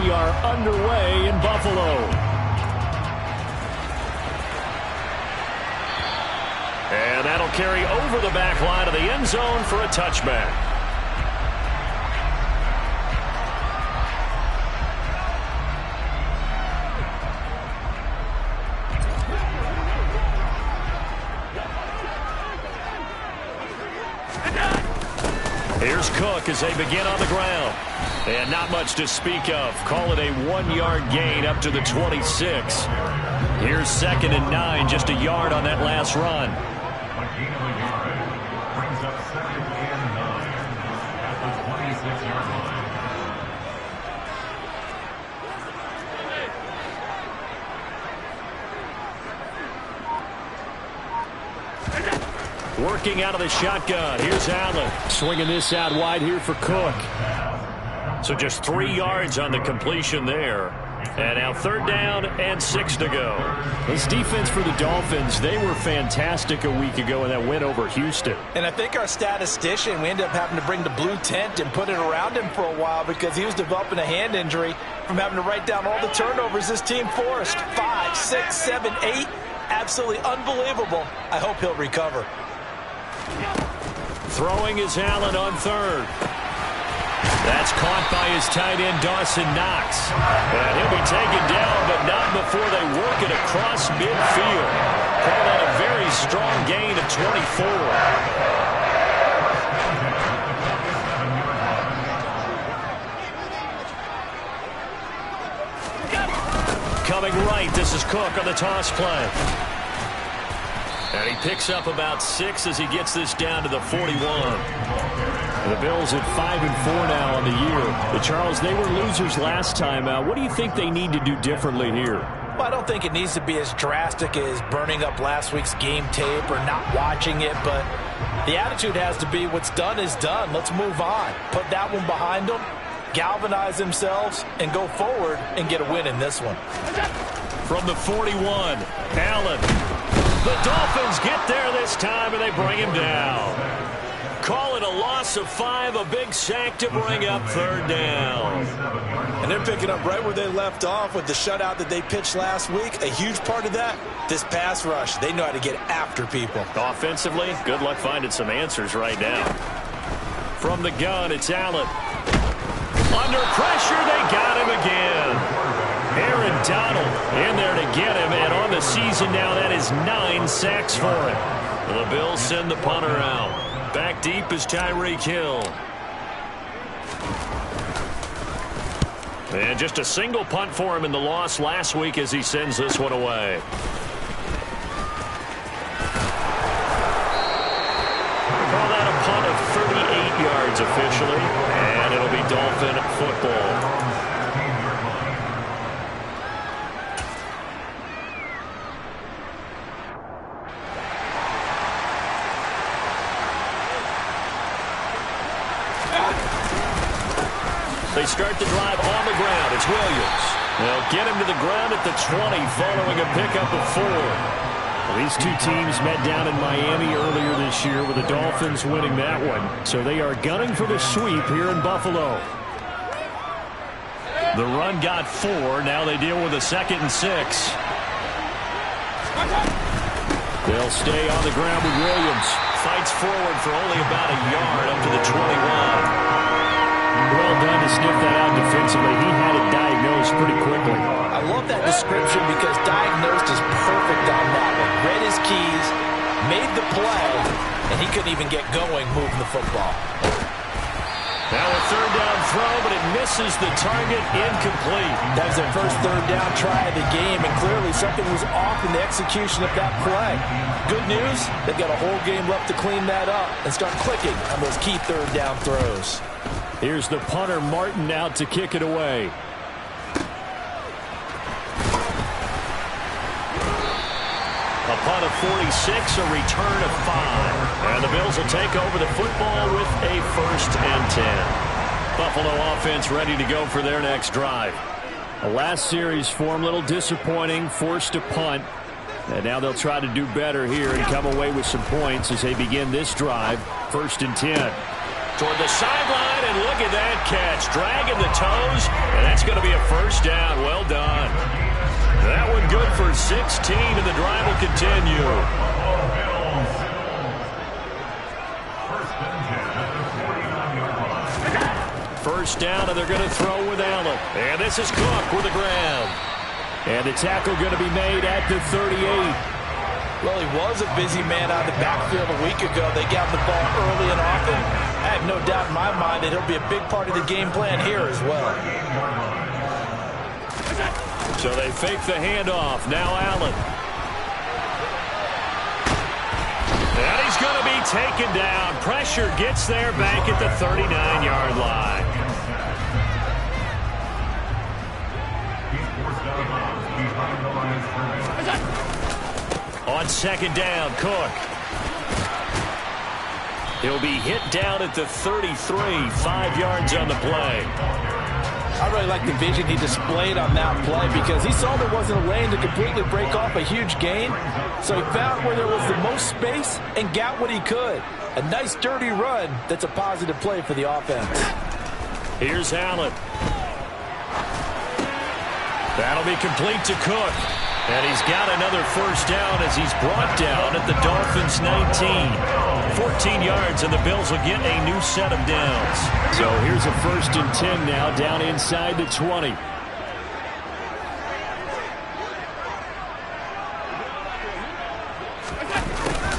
We are underway in Buffalo. And that'll carry over the back line of the end zone for a touchback. Here's Cook as they begin on the ground. And not much to speak of. Call it a 1-yard gain up to the 26. Here's 2nd and 9, just a yard on that last run. Brings up 2nd and 9 at the 26-yard line. Working out of the shotgun. Here's Allen. Swinging this out wide here for Cook. So just 3 yards on the completion there. And now 3rd down and 6 to go. This defense for the Dolphins, they were fantastic a week ago in that win over Houston. And I think our statistician, we ended up having to bring the blue tent and put it around him for a while because he was developing a hand injury from having to write down all the turnovers this team forced. 5, 6, 7, 8. Absolutely unbelievable. I hope he'll recover. Throwing is Allen on 3rd. That's caught by his tight end, Dawson Knox. And he'll be taken down, but not before they work it across midfield. Call that a very strong gain of 24. Coming right, this is Cook on the toss play. And he picks up about 6 as he gets this down to the 41. The Bills at 5-4 now on the year. But Charles, they were losers last time out. What do you think they need to do differently here? Well, I don't think it needs to be as drastic as burning up last week's game tape or not watching it, but the attitude has to be what's done is done. Let's move on. Put that one behind them, galvanize themselves, and go forward and get a win in this one. From the 41, Allen. The Dolphins get there this time, and they bring him down. Call it a loss of 5, a big sack to bring up 3rd down. And they're picking up right where they left off with the shutout that they pitched last week. A huge part of that, this pass rush. They know how to get after people. Offensively, good luck finding some answers right now. From the gun, it's Allen. Under pressure, they got him again. Aaron Donald in there to get him, and on the season now, that is 9 sacks for him. The Bills send the punter out. Back deep is Tyreek Hill. And just a single punt for him in the loss last week as he sends this one away. Call that a punt of 38 yards officially, and it'll be Dolphin football. They start the drive on the ground. It's Williams. They'll get him to the ground at the 20 following a pickup of 4. Well, these two teams met down in Miami earlier this year with the Dolphins winning that one. So they are gunning for the sweep here in Buffalo. The run got 4. Now they deal with a 2nd and 6. They'll stay on the ground with Williams. Fights forward for only about a yard up to the 21. Well done to sniff that out defensively. He had it diagnosed pretty quickly. I love that description because diagnosed is perfect on that one. Read his keys, made the play, and he couldn't even get going moving the football. Now a 3rd down throw, but it misses the target, incomplete. That was their first 3rd down try of the game, and clearly something was off in the execution of that play. Good news, they've got a whole game left to clean that up and start clicking on those key 3rd down throws. Here's the punter, Martin, out to kick it away. A punt of 46, a return of 5. And the Bills will take over the football with a 1st and 10. Buffalo offense ready to go for their next drive. The last series for them, a little disappointing, forced a punt. And now they'll try to do better here and come away with some points as they begin this drive, 1st and 10. toward the sideline, and look at that catch. Dragging the toes, and that's going to be a first down. Well done. That one good for 16, and the drive will continue. First down, and they're going to throw with Allen. And this is Cook with the ground. And the tackle going to be made at the 38. Well, he was a busy man out of the backfield a week ago. They got the ball early and often. I have no doubt in my mind that he'll be a big part of the game plan here as well. So they fake the handoff. Now Allen. And he's going to be taken down. Pressure gets there back at the 39-yard line. On second down, Cook. He'll be hit down at the 33, 5 yards on the play. I really like the vision he displayed on that play because he saw there wasn't a lane to completely break off a huge gain. So he found where there was the most space and got what he could. A nice dirty run that's a positive play for the offense. Here's Allen. That'll be complete to Cook. And he's got another first down as he's brought down at the Dolphins' 19. 14 yards, and the Bills will get a new set of downs. So here's a 1st and 10 now, down inside the 20.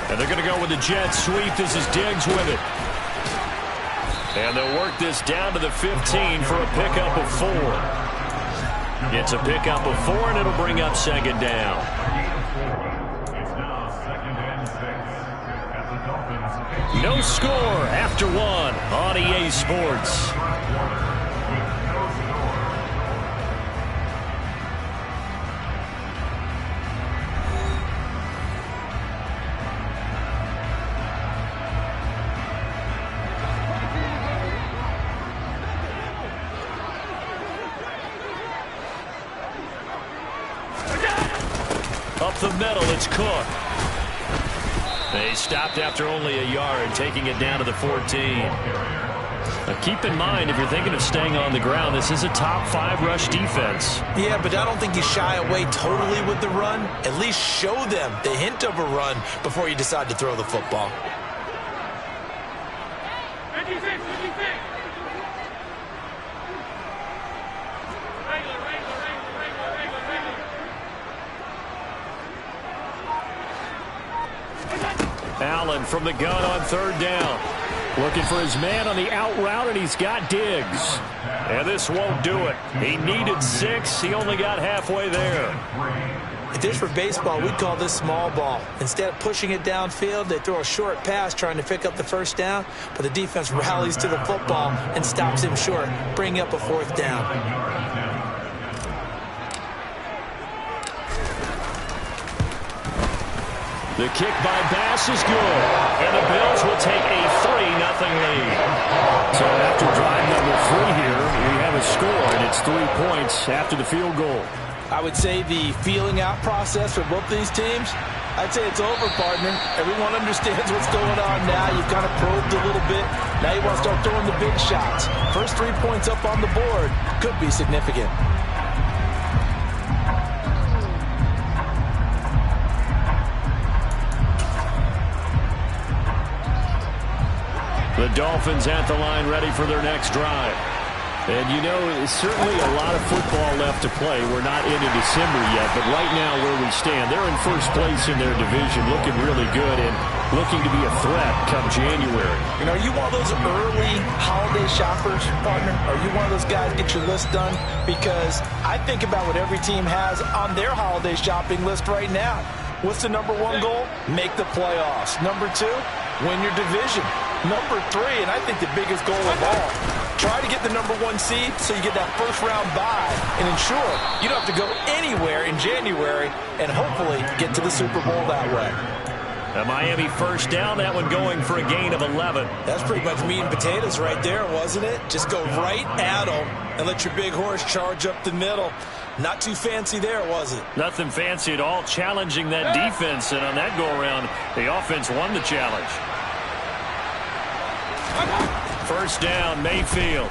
And they're going to go with the jet sweep. This is Diggs with it. And they'll work this down to the 15 for a pickup of 4. It's a pickup of 4, and it'll bring up second down. It's now 2nd and 6 at the Dolphins. No score after 1 on EA Sports. Up the middle, it's Cook. They stopped after only a yard, taking it down to the 14. Now keep in mind, if you're thinking of staying on the ground, this is a top 5 rush defense. Yeah, but I don't think you shy away totally with the run. At least show them the hint of a run before you decide to throw the football. Allen from the gun on 3rd down. Looking for his man on the out route, and he's got Diggs. And this won't do it. He needed 6. He only got halfway there. If this were baseball, we'd call this small ball. Instead of pushing it downfield, they throw a short pass trying to pick up the 1st down, but the defense rallies to the football and stops him short, bringing up a 4th down. The kick by Bass is good, and the Bills will take a 3-0 lead. So after drive number 3 here, we have a score, and it's 3 points after the field goal. I would say the feeling out process for both these teams, I'd say it's over, partner. Everyone understands what's going on now. You've kind of probed a little bit. Now you want to start throwing the big shots. First 3 points up on the board could be significant. The Dolphins at the line, ready for their next drive. And you know, it's certainly a lot of football left to play. We're not into December yet, but right now where we stand, they're in first place in their division, looking really good and looking to be a threat come January. You know, are you one of those early holiday shoppers, partner? Are you one of those guys get your list done? Because I think about what every team has on their holiday shopping list right now. What's the number 1 goal? Make the playoffs. Number 2, win your division. Number 3, and I think the biggest goal of all, try to get the number 1 seed so you get that first-round bye and ensure you don't have to go anywhere in January and hopefully get to the Super Bowl that way. A Miami first down, that one going for a gain of 11. That's pretty much meat and potatoes right there, wasn't it? Just go right at them and let your big horse charge up the middle. Not too fancy there, was it? Nothing fancy at all, challenging that defense, and on that go-around, the offense won the challenge. First down, Mayfield.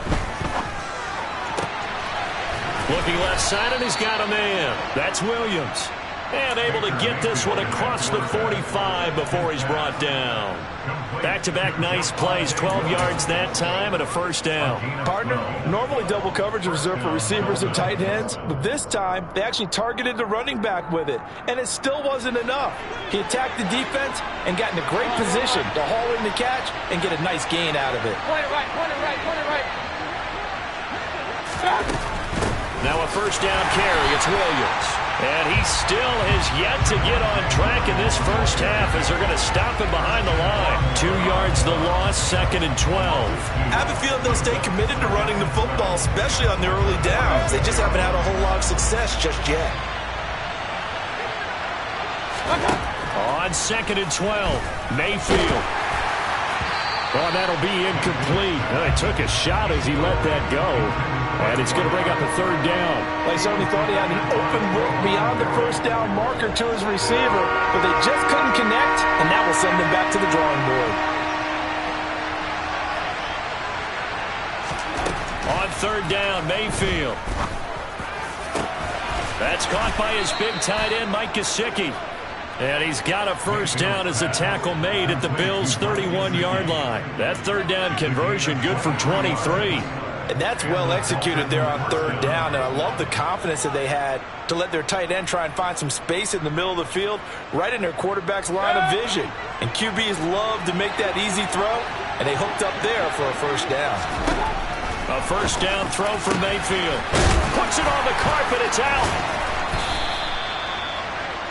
Looking left side, and he's got a man. That's Williams. And able to get this one across the 45 before he's brought down. Back-to-back nice plays, 12 yards that time and a first down. Partner, normally double coverage is reserved for receivers and tight ends, but this time they actually targeted the running back with it, and it still wasn't enough. He attacked the defense and got in a great position to haul in the catch and get a nice gain out of it. Point it right. Now a first down carry. It's Williams. And he still has yet to get on track in this first half as they're going to stop him behind the line. 2 yards the loss, 2nd and 12. I have a feeling they'll stay committed to running the football, especially on their early downs. They just haven't had a whole lot of success just yet. On 2nd and 12, Mayfield. Oh, that'll be incomplete. Well, he took a shot as he let that go. And it's going to bring up a 3rd down. They certainly thought he had an open look beyond the first down marker to his receiver, but they just couldn't connect, and that will send them back to the drawing board. On 3rd down, Mayfield. That's caught by his big tight end, Mike Gesicki. And he's got a first down as the tackle made at the Bills' 31-yard line. That 3rd down conversion good for 23. And that's well executed there on 3rd down, and I love the confidence that they had to let their tight end try and find some space in the middle of the field, right in their quarterback's line of vision. And QBs love to make that easy throw, and they hooked up there for a first down. A first down throw for Mayfield. Puts it on the carpet, it's out.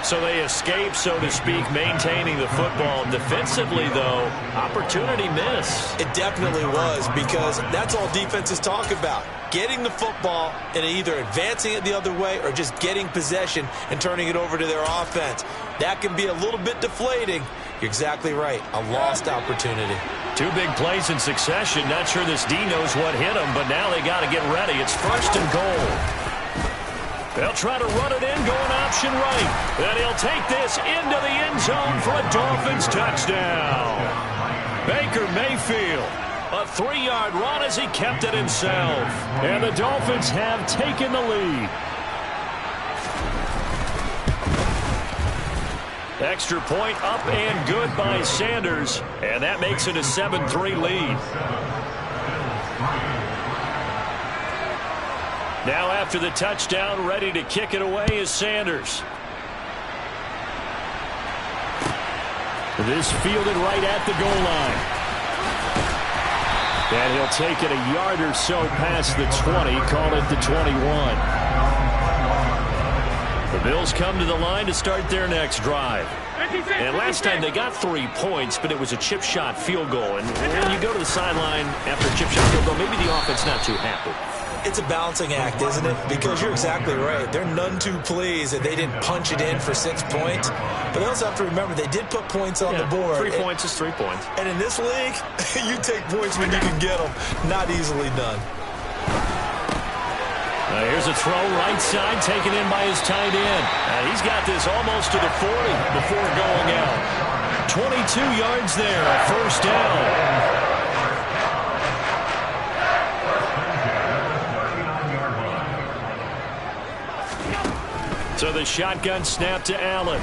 So they escape, so to speak, maintaining the football. Defensively, though, opportunity miss. It definitely was, because that's all defenses talk about. Getting the football and either advancing it the other way or just getting possession and turning it over to their offense. That can be a little bit deflating. You're exactly right. A lost opportunity. 2 big plays in succession. Not sure this D knows what hit him, but now they got to get ready. It's 1st and goal. They'll try to run it in, going option right. And he'll take this into the end zone for a Dolphins touchdown. Baker Mayfield, a 3-yard run as he kept it himself. And the Dolphins have taken the lead. Extra point up and good by Sanders. And that makes it a 7-3 lead. Now after the touchdown, ready to kick it away is Sanders. This fielded right at the goal line. And he'll take it a yard or so past the 20, call it the 21. The Bills come to the line to start their next drive. And last time they got 3 points, but it was a chip shot field goal. And when you go to the sideline after a chip shot field goal, maybe the offense not too happy. It's a balancing act, isn't it? Because you're exactly right. They're none too pleased that they didn't punch it in for 6 points. But they also have to remember they did put points on the board. 3 points is 3 points. And in this league, you take points when you can get them. Not easily done. Here's a throw right side taken in by his tight end. He's got this almost to the 40 before going out. 22 yards there, a first down. So the shotgun snap to Allen.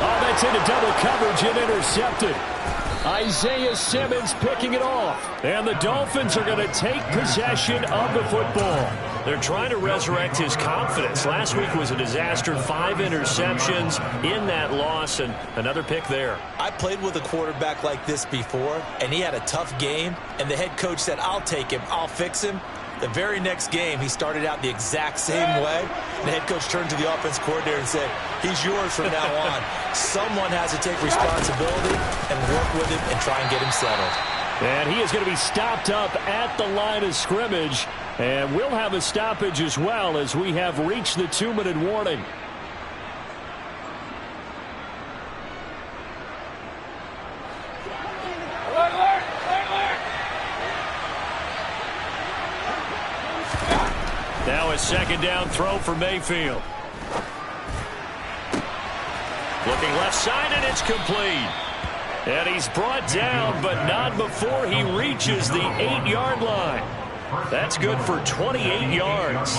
Oh, that's into double coverage and intercepted. Isaiah Simmons picking it off. And the Dolphins are going to take possession of the football. They're trying to resurrect his confidence. Last week was a disaster. 5 interceptions in that loss, and another pick there. I played with a quarterback like this before, and he had a tough game, and the head coach said, I'll take him, I'll fix him. The very next game, he started out the exact same way. The head coach turned to the offense coordinator and said, he's yours from now on. Someone has to take responsibility and work with him and try and get him settled. And he is going to be stopped up at the line of scrimmage. And we'll have a stoppage as well as we have reached the 2-minute warning. Now a second down throw for Mayfield. Looking left side, and it's complete. And he's brought down, but not before he reaches the 8-yard line. That's good for 28 yards.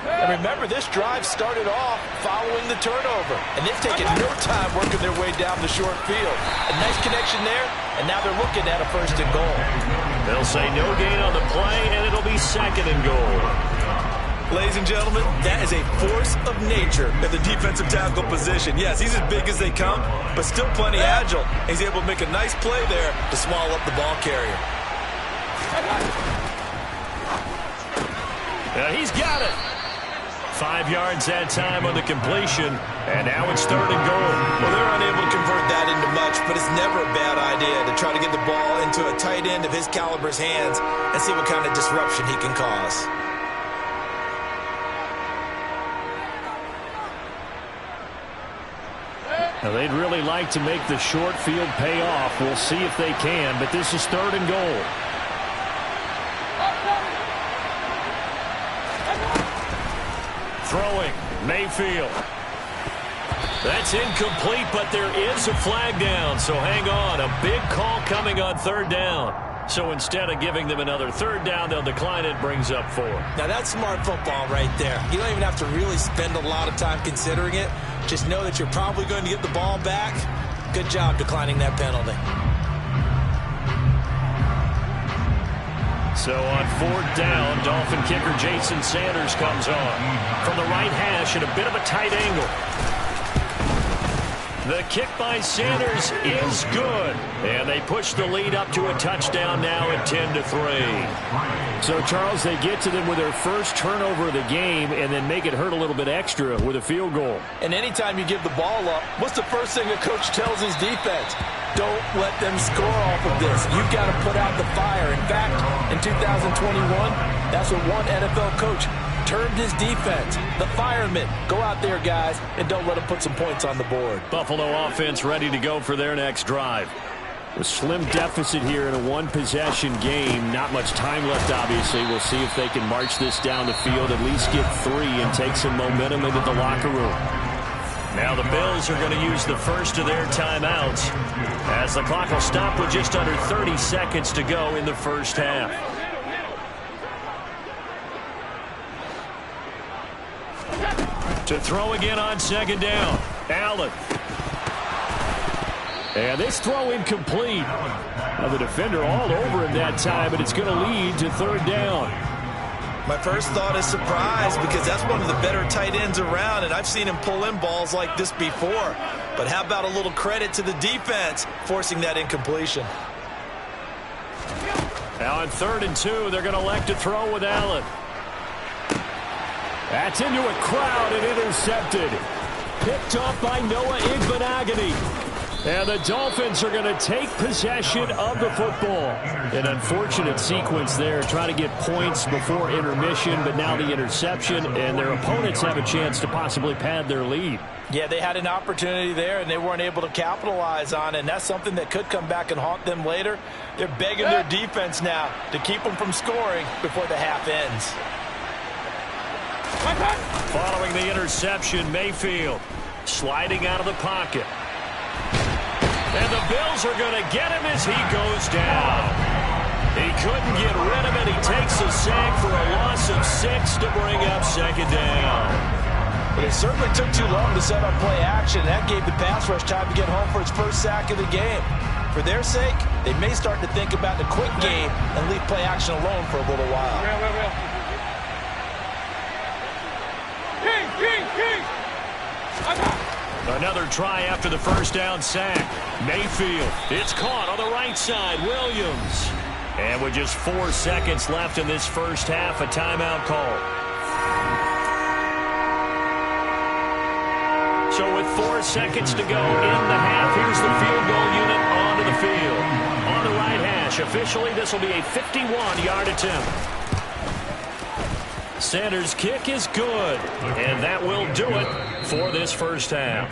And remember, this drive started off following the turnover. And they've taken no time working their way down the short field. A nice connection there, and now they're looking at a 1st and goal. They'll say no gain on the play, and it'll be 2nd and goal. Ladies and gentlemen, that is a force of nature at the defensive tackle position. Yes, he's as big as they come, but still plenty agile. He's able to make a nice play there to swallow up the ball carrier. He's got it. 5 yards that time on the completion, and now it's 3rd and goal. Well, they're unable to convert that into much, but it's never a bad idea to try to get the ball into a tight end of his caliber's hands and see what kind of disruption he can cause. Now, they'd really like to make the short field pay off. We'll see if they can, but this is 3rd and goal. Throwing, Mayfield. That's incomplete, but there is a flag down, so hang on. A big call coming on 3rd down. So instead of giving them another 3rd down, they'll decline it, brings up 4. Now, that's smart football right there. You don't even have to really spend a lot of time considering it. Just know that you're probably going to get the ball back. Good job declining that penalty. So on 4th down, Dolphin kicker Jason Sanders comes on. From the right hash at a bit of a tight angle. The kick by Sanders is good. And they push the lead up to a touchdown now at 10-3. So, Charles, they get to them with their first turnover of the game and then make it hurt a little bit extra with a field goal. And anytime you give the ball up, what's the first thing a coach tells his defense? Don't let them score off of this. You've got to put out the fire. In fact, in 2021, that's what one NFL coach termed his defense. The firemen. Go out there, guys, and don't let them put some points on the board. Buffalo offense ready to go for their next drive. A slim deficit here in a one-possession game. Not much time left, obviously. We'll see if they can march this down the field, at least get 3, and take some momentum into the locker room. Now the Bills are going to use the first of their timeouts, as the clock will stop with just under 30 seconds to go in the first half. To throw again on 2nd down, Allen. And this throw incomplete. Now the defender all over him that time, but it's going to lead to 3rd down. My first thought is surprise, because that's one of the better tight ends around, and I've seen him pull in balls like this before. But how about a little credit to the defense forcing that incompletion? Now on 3rd and 2, they're going to elect to throw with Allen. That's into a crowd and intercepted. Picked off by Noah Igbenogany. And the Dolphins are going to take possession of the football. An unfortunate sequence there, trying to get points before intermission, but now the interception, and their opponents have a chance to possibly pad their lead. Yeah, they had an opportunity there, and they weren't able to capitalize on it, and that's something that could come back and haunt them later. They're begging their defense now to keep them from scoring before the half ends. Following the interception, Mayfield sliding out of the pocket. And the Bills are going to get him as he goes down. He couldn't get rid of it. He takes a sack for a loss of 6 to bring up 2nd down. But it certainly took too long to set up play action. That gave the pass rush time to get home for its first sack of the game. For their sake, they may start to think about the quick game and leave play action alone for a little while. Another try after the first down sack. Mayfield, it's caught on the right side. Williams. And with just 4 seconds left in this first half, a timeout call. So with 4 seconds to go in the half, here's the field goal unit onto the field. On the right hash, officially this will be a 51-yard attempt. Sanders' kick is good, and that will do it for this first half.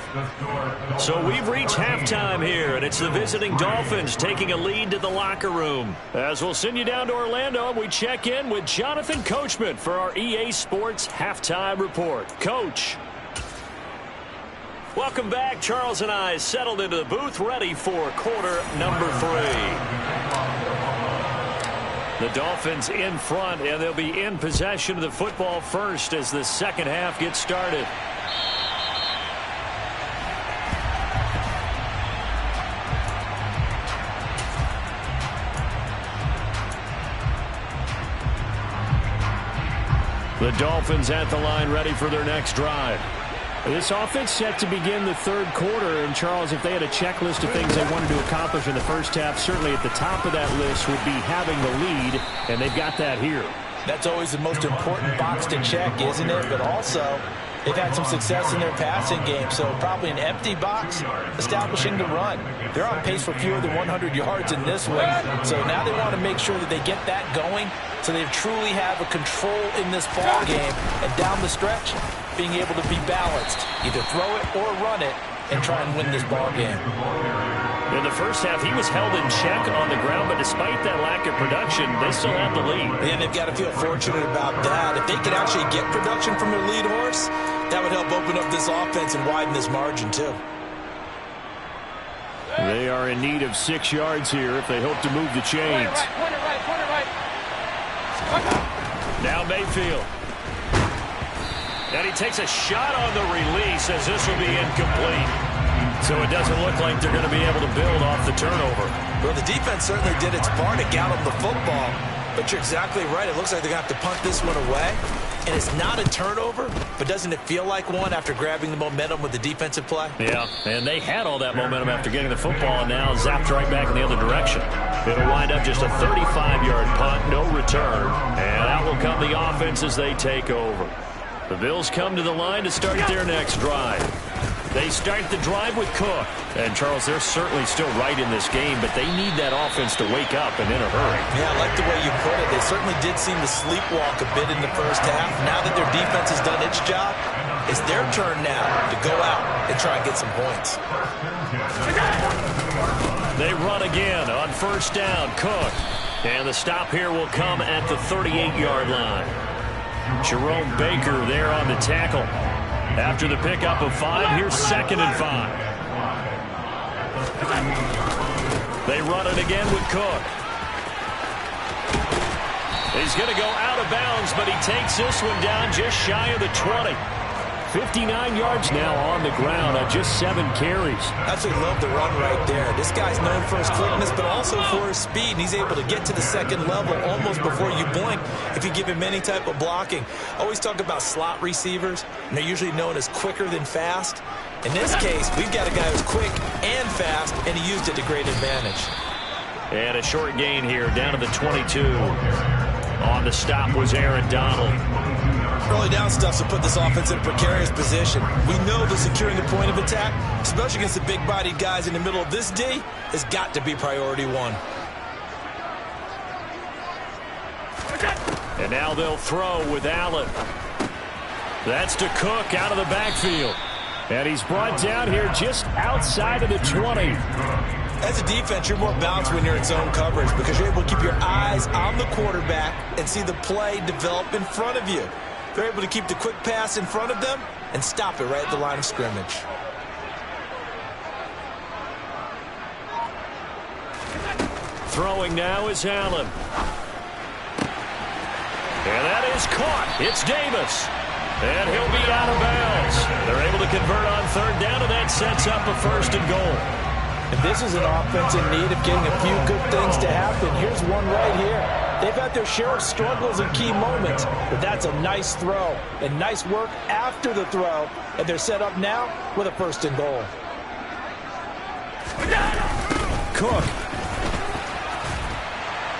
So we've reached halftime here, and it's the visiting Dolphins taking a lead to the locker room. As we'll send you down to Orlando, we check in with Jonathan Coachman for our EA Sports Halftime Report. Coach. Welcome back. Charles and I settled into the booth, ready for quarter number 3. The Dolphins in front, and they'll be in possession of the football first as the second half gets started. The Dolphins at the line, ready for their next drive. This offense set to begin the third quarter. And, Charles, if they had a checklist of things they wanted to accomplish in the first half, certainly at the top of that list would be having the lead, and they've got that here. That's always the most important box to check, isn't it? But also, they've had some success in their passing game, so probably an empty box establishing the run. They're on pace for fewer than 100 yards in this one, so now they want to make sure that they get that going so they truly have a control in this ball game, and down the stretch, being able to be balanced, either throw it or run it, and try and win this ball game. In the first half, he was held in check on the ground, but despite that lack of production, they still have the lead. And they've got to feel fortunate about that. If they can actually get production from their lead horse, that would help open up this offense and widen this margin, too. They are in need of 6 yards here if they hope to move the chains. Point it right. Now Mayfield. And he takes a shot on the release as this will be incomplete. So it doesn't look like they're going to be able to build off the turnover. Well, the defense certainly did its part to gallop the football. But you're exactly right. It looks like they're going to have to punt this one away. And it's not a turnover, but doesn't it feel like one after grabbing the momentum with the defensive play? Yeah, and they had all that momentum after getting the football and now zapped right back in the other direction. It'll wind up just a 35-yard punt, no return. And out will come the offense as they take over. The Bills come to the line to start their next drive. They start the drive with Cook. And, Charles, they're certainly still right in this game, but they need that offense to wake up and in a hurry. Yeah, I like the way you put it. They certainly did seem to sleepwalk a bit in the first half. Now that their defense has done its job, it's their turn now to go out and try and get some points. They run again on first down. Cook. And the stop here will come at the 38-yard line. Jerome Baker there on the tackle. After the pickup of 5, here's 2nd and 5. They run it again with Cook. He's going to go out of bounds, but he takes this one down just shy of the 20. 59 yards now on the ground on just 7 carries. Absolutely love the run right there. This guy's known for his quickness, but also for his speed. And he's able to get to the second level almost before you blink if you give him any type of blocking. I always talk about slot receivers, and they're usually known as quicker than fast. In this case, we've got a guy who's quick and fast, and he used it to great advantage. And a short gain here down to the 22. On the stop was Aaron Donald. Early down stuff to put this offense in a precarious position. We know that securing the point of attack, especially against the big-bodied guys in the middle of this D, has got to be priority 1. And now they'll throw with Allen. That's to Cook out of the backfield. And he's brought down here just outside of the 20. As a defense, you're more balanced when you're in zone coverage because you're able to keep your eyes on the quarterback and see the play develop in front of you. They're able to keep the quick pass in front of them and stop it right at the line of scrimmage. Throwing now is Allen. And that is caught. It's Davis. And he'll be out of bounds. They're able to convert on 3rd down, and that sets up a 1st and goal. And this is an offense in need of getting a few good things to happen. Here's one right here. They've had their share of struggles in key moments, but that's a nice throw and nice work after the throw. And they're set up now with a 1st and goal. Cook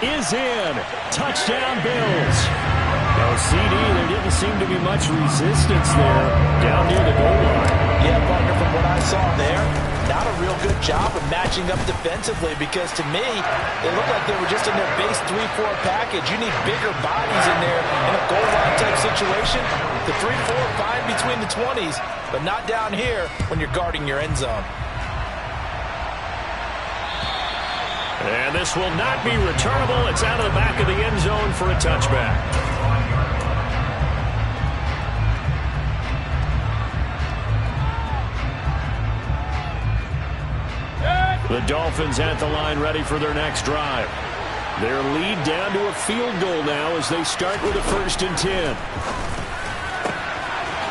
is in. Touchdown, Bills. No CD. There didn't seem to be much resistance there down near the goal line. Yeah, partner, from what I saw there, not a real good job of matching up defensively because to me, it looked like they were just in their base 3-4 package. You need bigger bodies in there in a goal line type situation. The 3-4 fine between the 20s, but not down here when you're guarding your end zone. And this will not be returnable. It's out of the back of the end zone for a touchback. The Dolphins at the line ready for their next drive. Their lead down to a field goal now as they start with a 1st and 10.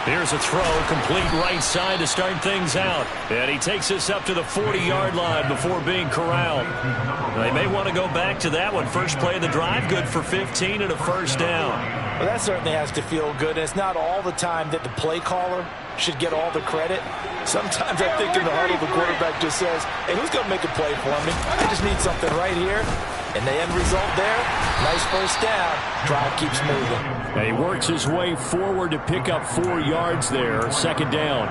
Here's a throw, complete right side to start things out. And he takes us up to the 40-yard line before being corralled. They may want to go back to that one. First play of the drive, good for 15 and a 1st down. Well, that certainly has to feel good. It's not all the time that the play caller should get all the credit. Sometimes I think in the huddle the quarterback just says, hey, who's going to make a play for me? I just need something right here. And the end result there, nice 1st down. Drive keeps moving. And he works his way forward to pick up 4 yards there. 2nd down.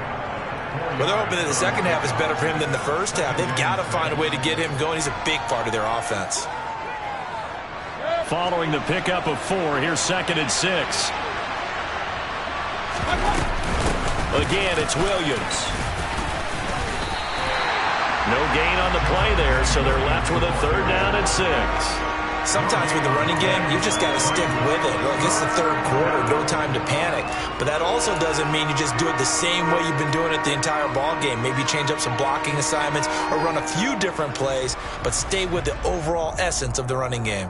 Well, they're hoping that the second half is better for him than the first half. They've got to find a way to get him going. He's a big part of their offense. Following the pickup of 4, here's 2nd and 6. Again, it's Williams. No gain on the play there, so they're left with a 3rd down and 6. Sometimes with the running game, you just got to stick with it. Look, it's the 3rd quarter, no time to panic. But that also doesn't mean you just do it the same way you've been doing it the entire ball game. Maybe change up some blocking assignments or run a few different plays, but stay with the overall essence of the running game.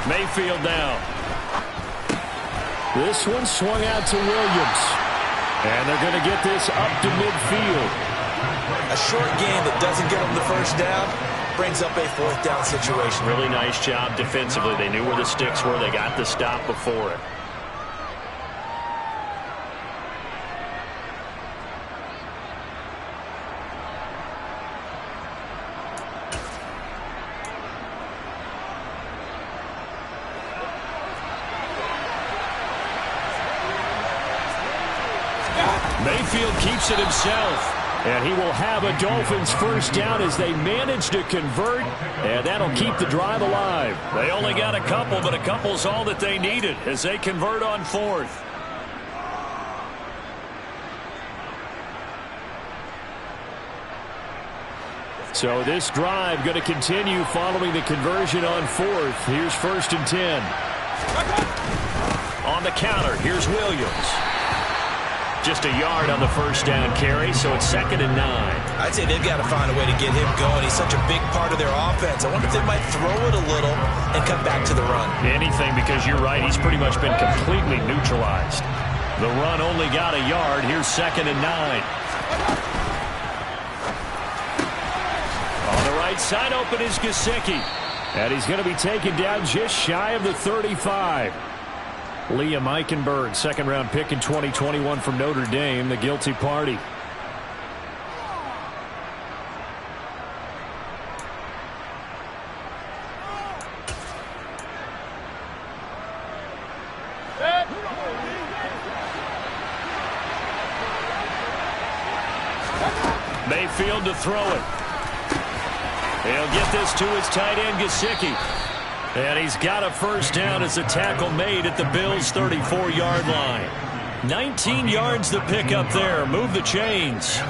Mayfield down. This one swung out to Williams. And they're going to get this up to midfield. A short game that doesn't get them the 1st down brings up a 4th down situation. Really nice job defensively. They knew where the sticks were. They got the stop before it. Mayfield keeps it himself. And he will have a Dolphins 1st down as they manage to convert. And that'll keep the drive alive. They only got a couple, but a couple's all that they needed as they convert on 4th. So this drive going to continue following the conversion on 4th. Here's 1st and 10. On the counter, here's Williams. Just a yard on the 1st down carry, so it's 2nd and 9. I'd say they've got to find a way to get him going. He's such a big part of their offense. I wonder if they might throw it a little and come back to the run. Anything, because you're right. He's pretty much been completely neutralized. The run only got a yard. Here's 2nd and 9. On the right side open is Gesicki. And he's going to be taken down just shy of the 35. Liam Eichenberg, 2nd-round pick in 2021 from Notre Dame, the guilty party. Mayfield to throw it. He'll get this to his tight end, Gesicki. And he's got a 1st down as a tackle made at the Bills' 34-yard line. 19 yards to pick up there. Move the chains.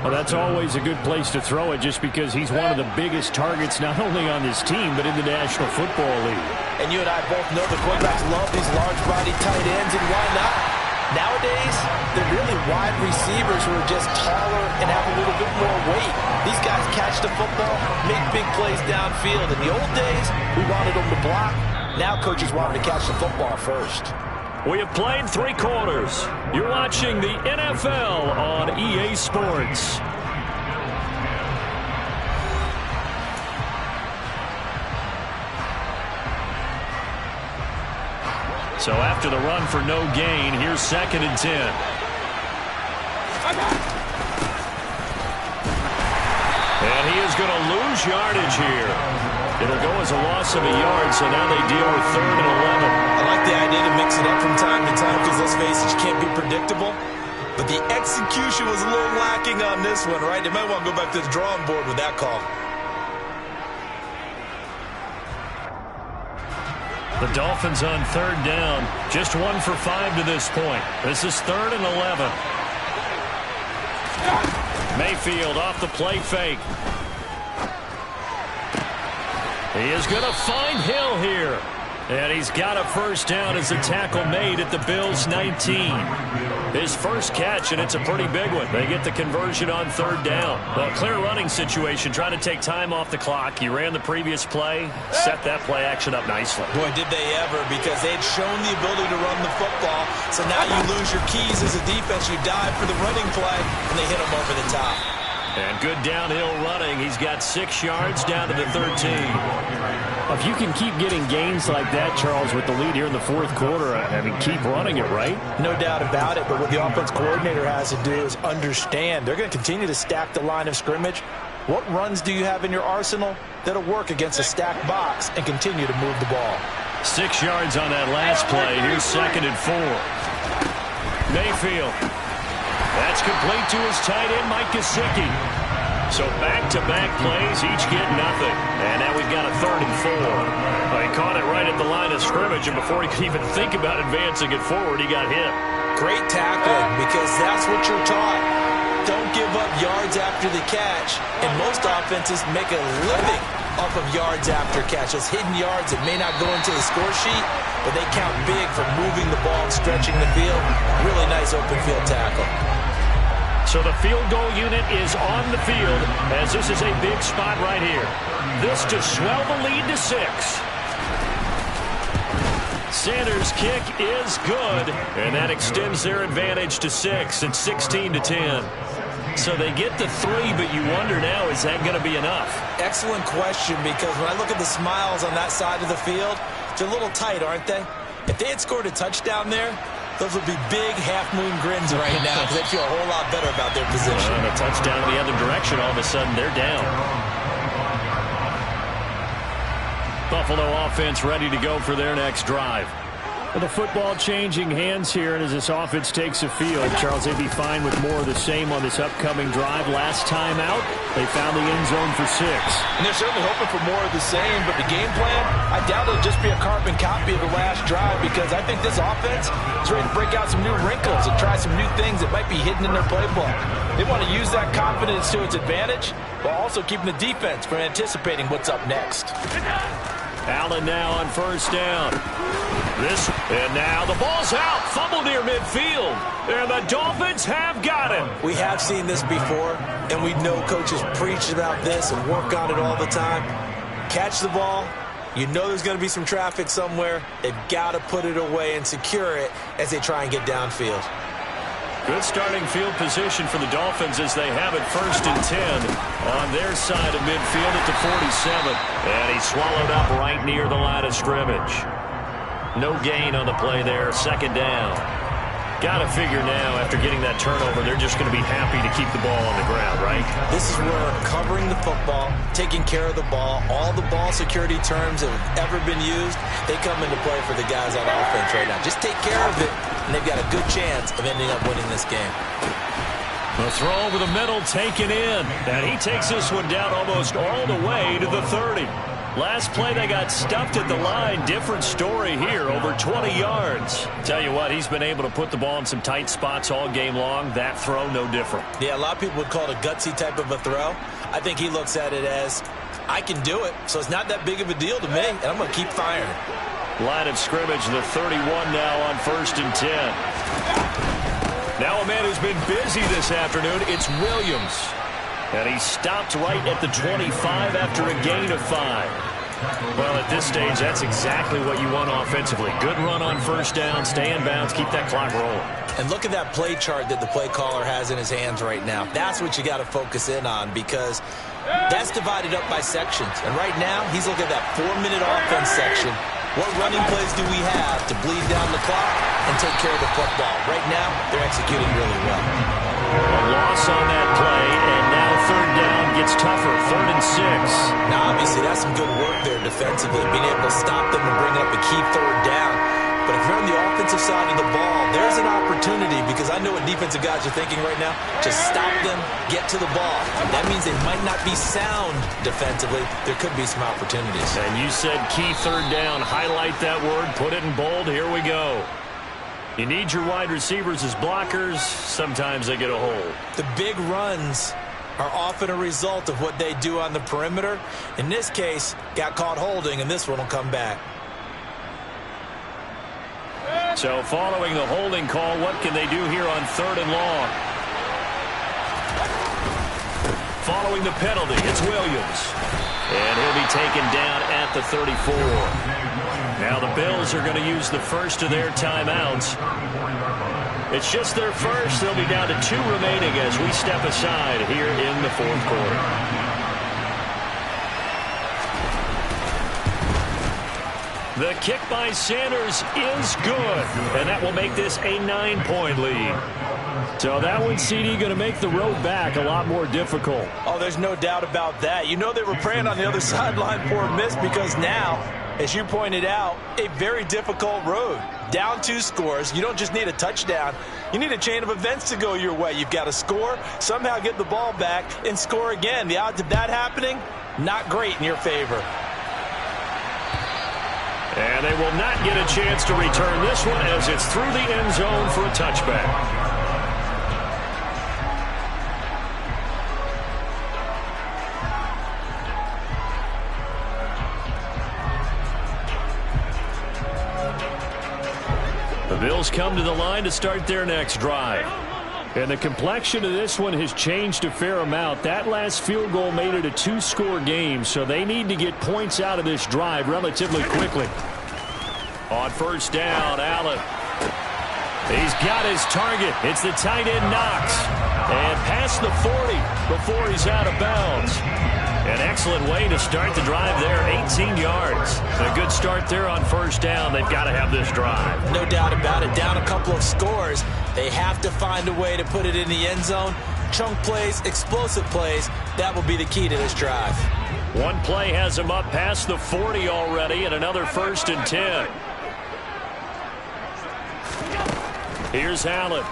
Well, that's always a good place to throw it just because he's one of the biggest targets not only on this team but in the National Football League. And you and I both know the quarterbacks love these large-body tight ends, and why not? Nowadays, they're really wide receivers who are just taller and have a little bit more weight. These guys catch the football, make big plays downfield. In the old days, we wanted them to block. Now coaches want them to catch the football first. We have played 3 quarters. You're watching the NFL on EA Sports. So after the run for no gain, here's 2nd and 10. And he is going to lose yardage here. It'll go as a loss of a yard, so now they deal with 3rd and 11. I like the idea to mix it up from time to time because, let's face it, you can't be predictable. But the execution was a little lacking on this one, right? They might want to go back to the drawing board with that call. The Dolphins on 3rd down. Just 1 for 5 to this point. This is 3rd and 11. Mayfield off the play fake. He is going to find Hill here. And he's got a first down as a tackle made at the Bills' 19. His first catch, and it's a pretty big one. They get the conversion on third down. Well, clear running situation, trying to take time off the clock. He ran the previous play, set that play action up nicely. Boy, did they ever, because they'd shown the ability to run the football. So now you lose your keys as a defense. You dive for the running play, and they hit him over the top. And good downhill running. He's got 6 yards down to the 13. If you can keep getting gains like that, Charles, with the lead here in the fourth quarter, I mean, keep running it, right? No doubt about it, but what the offense coordinator has to do is understand they're going to continue to stack the line of scrimmage. What runs do you have in your arsenal that'll work against a stacked box and continue to move the ball? 6 yards on that last play. Here's 2nd and 4. Mayfield. That's complete to his tight end, Mike Gesicki. So back-to-back plays, each get nothing. And now we've got a 3rd and 4. Well, he caught it right at the line of scrimmage, and before he could even think about advancing it forward, he got hit. Great tackling, because that's what you're taught. Don't give up yards after the catch. And most offenses make a living off of yards after catch. Those hidden yards that may not go into the score sheet, but they count big for moving the ball and stretching the field. Really nice open field tackle. So the field goal unit is on the field as this is a big spot right here. This to swell the lead to 6. Sanders' kick is good, and that extends their advantage to 6 and 16-10. So they get the 3, but you wonder now, is that going to be enough? Excellent question, because when I look at the smiles on that side of the field, they're a little tight, aren't they? If they had scored a touchdown there, those would be big half-moon grins right now because they feel a whole lot better about their position. And a touchdown the other direction, all of a sudden they're down. Buffalo offense ready to go for their next drive. With the football changing hands here, and as this offense takes the field, Charles, they'd be fine with more of the same on this upcoming drive. Last time out, they found the end zone for 6. And they're certainly hoping for more of the same, but the game plan, I doubt it'll just be a carbon copy of the last drive, because I think this offense is ready to break out some new wrinkles and try some new things that might be hidden in their playbook. They want to use that confidence to its advantage, while also keeping the defense from anticipating what's up next. Allen now on first down. And now the ball's out. Fumble near midfield. And the Dolphins have got him. We have seen this before, and we know coaches preach about this and work on it all the time. Catch the ball. You know there's going to be some traffic somewhere. They've got to put it away and secure it as they try and get downfield. Good starting field position for the Dolphins as they have it 1st and 10 on their side of midfield at the 47. And he's swallowed up right near the line of scrimmage. No gain on the play there. 2nd down. Got to figure now, after getting that turnover, they're just going to be happy to keep the ball on the ground, right? This is where covering the football, taking care of the ball, all the ball security terms that have ever been used, they come into play for the guys on offense right now. Just take care of it, and they've got a good chance of ending up winning this game. The throw over the middle taken in, and he takes this one down almost all the way to the 30. Last play, they got stuffed at the line. Different story here, over 20 yards. Tell you what, he's been able to put the ball in some tight spots all game long. That throw, no different. Yeah, a lot of people would call it a gutsy type of a throw. I think he looks at it as, I can do it, so it's not that big of a deal to me, and I'm going to keep firing. Line of scrimmage, the 31 now on 1st and 10. Now a man who's been busy this afternoon, it's Williams. And he stopped right at the 25 after a gain of 5. Well, at this stage, that's exactly what you want offensively. Good run on first down, stay in bounds, keep that clock rolling. And look at that play chart that the play caller has in his hands right now. That's what you got to focus in on, because that's divided up by sections. And right now, he's looking at that 4-minute offense section. What running plays do we have to bleed down the clock and take care of the football? Right now, they're executing really well. A loss on that play, and now 3rd down gets tougher, 3rd and 6. Now, obviously, that's some good work there defensively, being able to stop them and bring up a key 3rd down. But if you're on the offensive side of the ball, there's an opportunity, because I know what defensive guys are thinking right now. Just stop them, get to the ball. That means they might not be sound defensively. There could be some opportunities. And you said key 3rd down. Highlight that word, put it in bold. Here we go. You need your wide receivers as blockers. Sometimes they get a hold. The big runs are often a result of what they do on the perimeter. In this case, got caught holding, and this one will come back. So following the holding call, what can they do here on 3rd and long? Following the penalty, it's Williams. And he'll be taken down at the 34. Now the Bills are going to use the first of their timeouts. It's just their first. They'll be down to 2 remaining as we step aside here in the 4th quarter. The kick by Sanders is good, and that will make this a 9-point lead. So that one, CD, going to make the road back a lot more difficult. Oh, there's no doubt about that. You know they were praying on the other sideline for a miss because now, as you pointed out, a very difficult road. Down 2 scores. You don't just need a touchdown. You need a chain of events to go your way. You've got to score, somehow get the ball back, and score again. The odds of that happening, not great in your favor. And they will not get a chance to return this one as it's through the end zone for a touchback. The Bills come to the line to start their next drive. And the complexion of this one has changed a fair amount. That last field goal made it a 2-score game, so they need to get points out of this drive relatively quickly. On 1st down, Allen. He's got his target. It's the tight end Knox. And past the 40 before he's out of bounds. An excellent way to start the drive there, 18 yards. A good start there on 1st down. They've got to have this drive. No doubt about it. Down a couple of scores. They have to find a way to put it in the end zone. Chunk plays, explosive plays. That will be the key to this drive. One play has him up past the 40 already, and another 1st and 10. Here's Allen.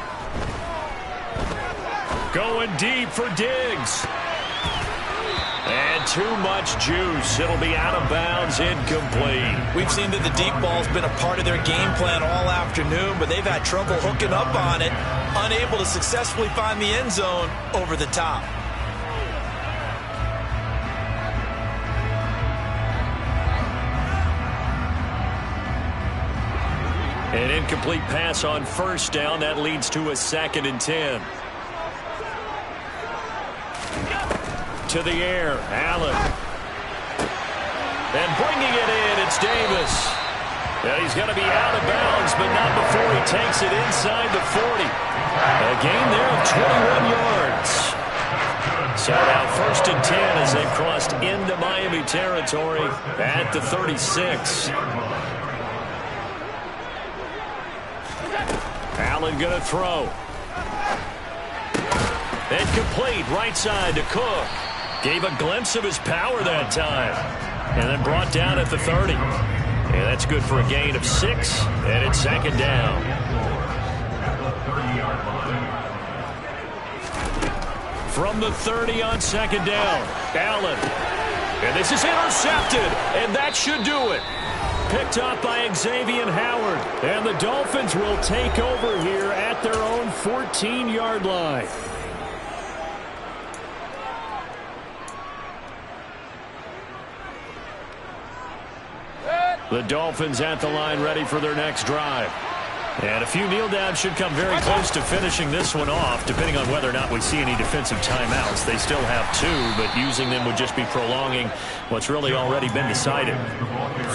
Going deep for Diggs. And too much juice. It'll be out of bounds, incomplete. We've seen that the deep ball's been a part of their game plan all afternoon, but they've had trouble hooking up on it, unable to successfully find the end zone over the top. An incomplete pass on 1st down. That leads to a 2nd and 10. To the air, Allen. And bringing it in, it's Davis. And he's going to be out of bounds, but not before he takes it inside the 40. A gain there of 21 yards. So now 1st and 10 as they've crossed into Miami territory at the 36. Allen going to throw. And complete, right side to Cook. Gave a glimpse of his power that time. And then brought down at the 30. And that's good for a gain of 6. And it's 2nd down. From the 30 on 2nd down, Allen. And this is intercepted. And that should do it. Picked up by Xavier Howard. And the Dolphins will take over here at their own 14-yard line. The Dolphins at the line ready for their next drive. And a few kneel downs should come very close to finishing this one off, depending on whether or not we see any defensive timeouts. They still have 2, but using them would just be prolonging what's really already been decided.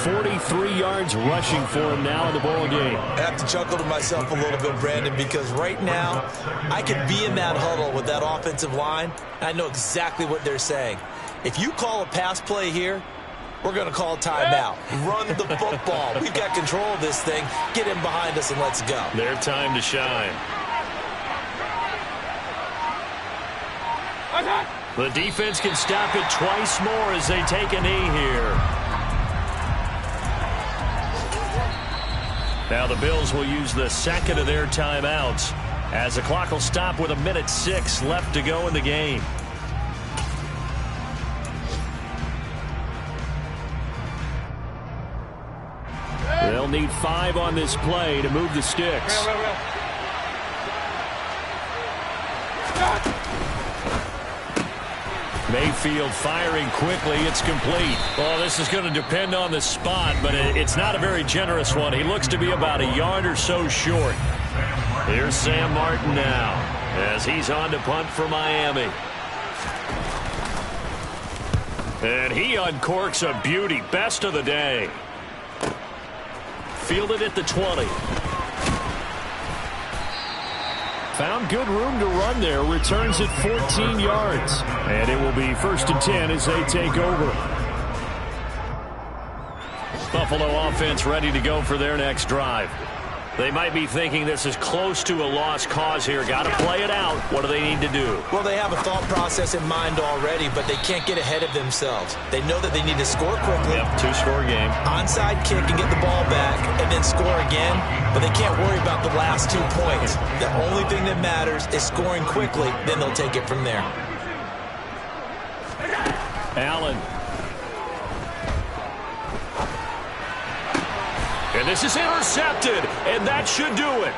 43 yards rushing for him now in the ball game. I have to chuckle to myself a little bit, Brandon, because right now I could be in that huddle with that offensive line. I know exactly what they're saying. If you call a pass play here, we're going to call timeout. Run the football. We've got control of this thing. Get in behind us and let's go. Their time to shine. The defense can stop it twice more as they take a knee here. Now the Bills will use the 2nd of their timeouts as the clock will stop with 1:06 left to go in the game. They'll need 5 on this play to move the sticks. Mayfield firing quickly. It's complete. Well, this is going to depend on the spot, but it's not a very generous one. He looks to be about a yard or so short. Here's Sam Martin now as he's on to punt for Miami. And he uncorks a beauty. Best of the day. Fielded at the 20. Found good room to run there. Returns at 14 yards. And it will be 1st and 10 as they take over. Buffalo offense ready to go for their next drive. They might be thinking this is close to a lost cause here. Got to play it out. What do they need to do? Well, they have a thought process in mind already, but they can't get ahead of themselves. They know that they need to score quickly. Yep, 2-score game. Onside kick and get the ball back and then score again, but they can't worry about the last 2 points. The only thing that matters is scoring quickly, then they'll take it from there. Allen. And this is intercepted, and that should do it.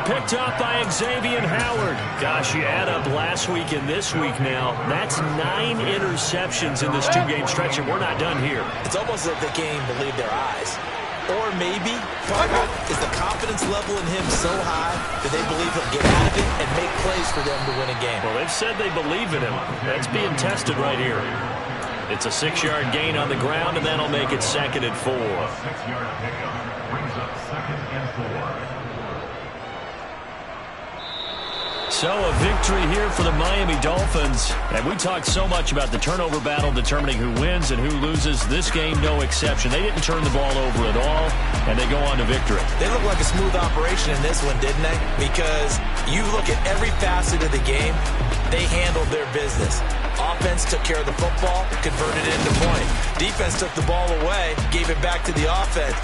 Picked up by Xavier Howard. Gosh, you add up last week and this week now. That's 9 interceptions in this 2-game stretch, and we're not done here. It's almost like they can't even believe their eyes. Or maybe part of it is the confidence level in him so high that they believe he'll get out of it and make plays for them to win a game. Well, they've said they believe in him. That's being tested right here. It's a 6-yard gain on the ground, and that'll make it 2nd and 4. 6-yard pickup brings up 2nd and 4. So a victory here for the Miami Dolphins. And we talked so much about the turnover battle determining who wins and who loses. This game, no exception. They didn't turn the ball over at all, and they go on to victory. They look like a smooth operation in this one, didn't they? Because you look at every facet of the game, they handled their business. Offense took care of the football, converted it into point. Defense took the ball away, gave it back to the offense.